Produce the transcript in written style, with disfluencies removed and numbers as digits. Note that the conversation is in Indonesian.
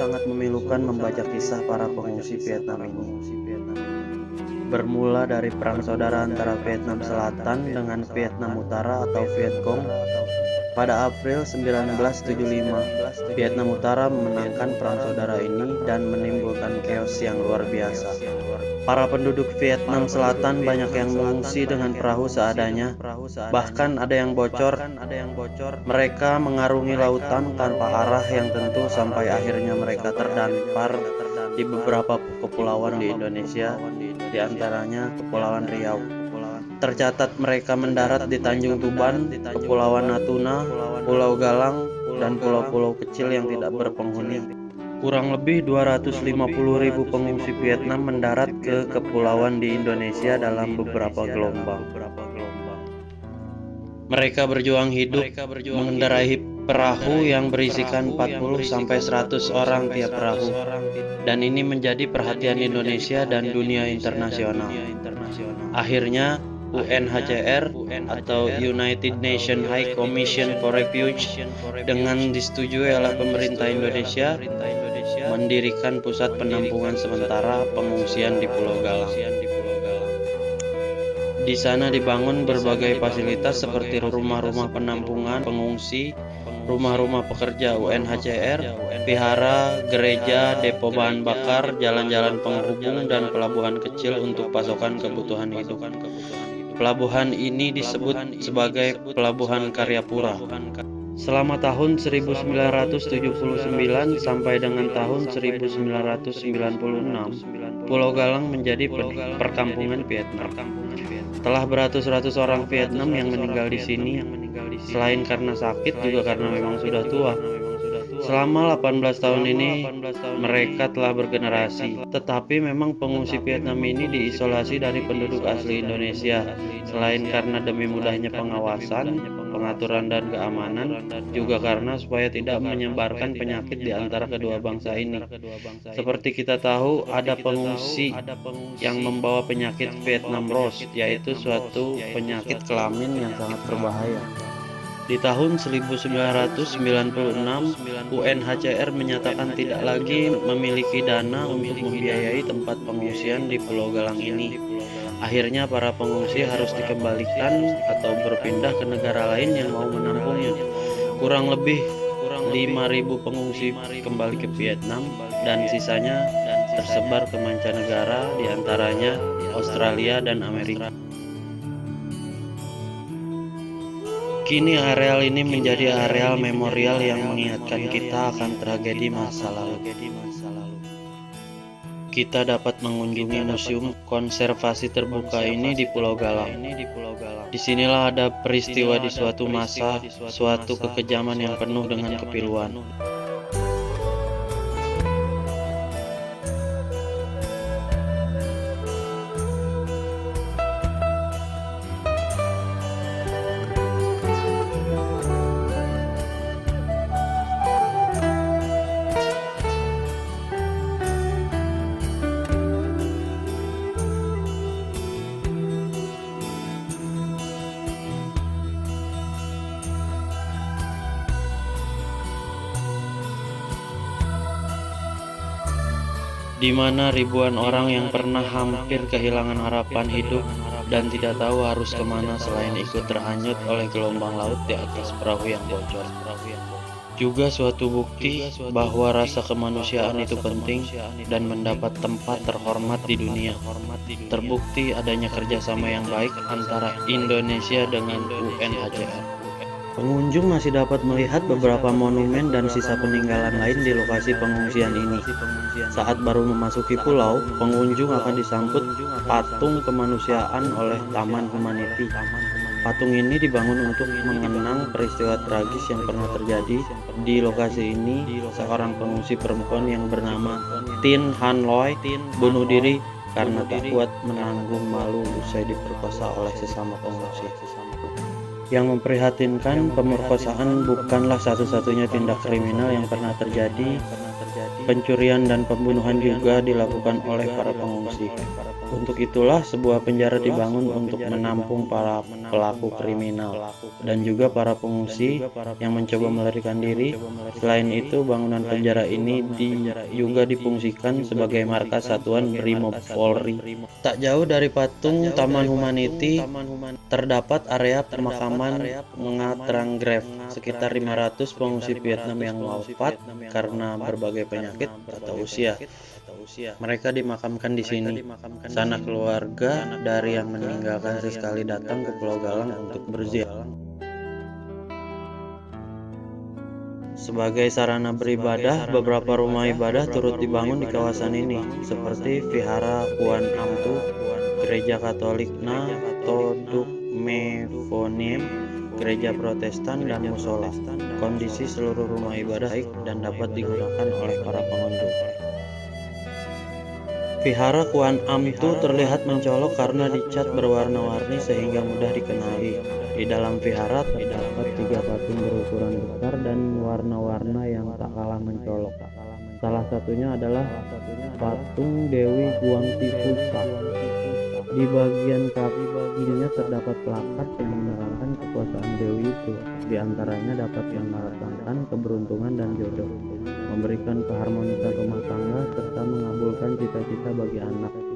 sangat memilukan membaca kisah para pengungsi Vietnam ini. Bermula dari perang saudara antara Vietnam Selatan dengan Vietnam Utara atau Vietcong. Pada April 1975, Vietnam Utara memenangkan perang saudara ini dan menimbulkan chaos yang luar biasa. Para penduduk Vietnam Selatan banyak yang mengungsi dengan perahu seadanya, bahkan ada yang bocor. Mereka mengarungi lautan tanpa arah yang tentu sampai akhirnya mereka terdampar di beberapa kepulauan di Indonesia, di antaranya Kepulauan Riau. Tercatat mereka mendarat di Tanjung Tuban, Kepulauan Natuna, Pulau Galang, dan pulau-pulau kecil yang tidak berpenghuni. Kurang lebih 250.000 pengungsi Vietnam mendarat ke kepulauan di Indonesia dalam beberapa gelombang. Mereka berjuang hidup mengendarai perahu yang berisikan 40-100 orang tiap perahu, dan ini menjadi perhatian Indonesia dan dunia internasional. Akhirnya UNHCR atau United Nations High Commission for Refugees dengan disetujui oleh pemerintah Indonesia mendirikan pusat penampungan sementara pengungsian di Pulau Galang. Di sana dibangun berbagai fasilitas seperti rumah-rumah penampungan pengungsi, rumah-rumah pekerja UNHCR, vihara, gereja, depo bahan bakar, jalan-jalan penghubung, dan pelabuhan kecil untuk pasokan kebutuhan hidup. Pelabuhan ini disebut sebagai Pelabuhan Karyapura. Selama tahun 1979 sampai dengan tahun 1996, Pulau Galang menjadi perkampungan Vietnam. Telah beratus-ratus orang Vietnam yang meninggal di sini, selain karena sakit juga karena memang sudah tua. Selama 18 tahun ini, mereka telah bergenerasi. Tetapi memang pengungsi Vietnam ini diisolasi dari penduduk asli Indonesia, selain karena demi mudahnya pengawasan, pengaturan dan keamanan, juga karena supaya tidak menyebarkan penyakit di antara kedua bangsa ini. Seperti kita tahu, ada pengungsi yang membawa penyakit Vietnam Rose, yaitu suatu penyakit kelamin yang sangat berbahaya. Di tahun 1996, UNHCR menyatakan tidak lagi memiliki dana untuk membiayai tempat pengungsian di Pulau Galang ini. Akhirnya para pengungsi harus dikembalikan atau berpindah ke negara lain yang mau menampungnya. Kurang lebih 5.000 pengungsi kembali ke Vietnam dan sisanya tersebar ke mancanegara, di antaranya Australia dan Amerika. Kini areal ini menjadi areal memorial yang mengingatkan kita akan tragedi masa lalu. Kita dapat mengunjungi museum konservasi terbuka ini di Pulau Galang. Disinilah ada peristiwa di suatu masa, suatu kekejaman yang penuh dengan kepiluan. Di mana ribuan orang yang pernah hampir kehilangan harapan hidup dan tidak tahu harus kemana selain ikut terhanyut oleh gelombang laut di atas perahu yang bocor. Juga suatu bukti bahwa rasa kemanusiaan itu penting dan mendapat tempat terhormat di dunia. Terbukti adanya kerjasama yang baik antara Indonesia dengan UNHCR. Pengunjung masih dapat melihat beberapa monumen dan sisa peninggalan lain di lokasi pengungsian ini. Saat baru memasuki pulau, pengunjung akan disambut patung kemanusiaan oleh Taman Humanity. Patung ini dibangun untuk mengenang peristiwa tragis yang pernah terjadi di lokasi ini. Seorang pengungsi perempuan yang bernama Tin Han Loy bunuh diri karena tak kuat menanggung malu usai diperkosa oleh sesama pengungsi. Yang memprihatinkan, pemerkosaan bukanlah satu-satunya tindak kriminal yang pernah terjadi Pencurian dan pembunuhan juga dilakukan oleh para pengungsi. Untuk itulah sebuah penjara dibangun untuk menampung para pelaku kriminal dan juga para pengungsi yang mencoba melarikan diri. Selain itu, bangunan penjara ini juga difungsikan sebagai markas Satuan Brimob Polri. Tak jauh dari patung Taman Humanity terdapat area pemakaman Ngatrang Grave. Sekitar 500 pengungsi Vietnam yang wafat karena berbagai penyakit atau usia. Mereka dimakamkan di sini. Sanak keluarga dari yang meninggalkan sesekali datang ke Pulau Galang untuk berziarah. Sebagai sarana beribadah, beberapa rumah ibadah turut dibangun di kawasan ini, seperti Vihara Kuan Am Tu, Gereja Katolik Na Toduk Mevonim, Gereja Protestan, dan musola. Kondisi seluruh rumah ibadah baik dan dapat digunakan oleh para pengunjung. Vihara Kuan Am Tu terlihat mencolok karena dicat berwarna-warni sehingga mudah dikenali. Di dalam vihara terdapat 3 patung berukuran besar dan warna-warna yang tak kalah mencolok. Salah satunya adalah patung Dewi Guangtipusa. Di bagian kakinya terdapat plakat yang menerangkan kekuasaan Dewi itu. Di antaranya dapat mendatangkan keberuntungan dan jodoh, memberikan keharmonisan rumah tangga, serta mengabulkan cita-cita bagi anak.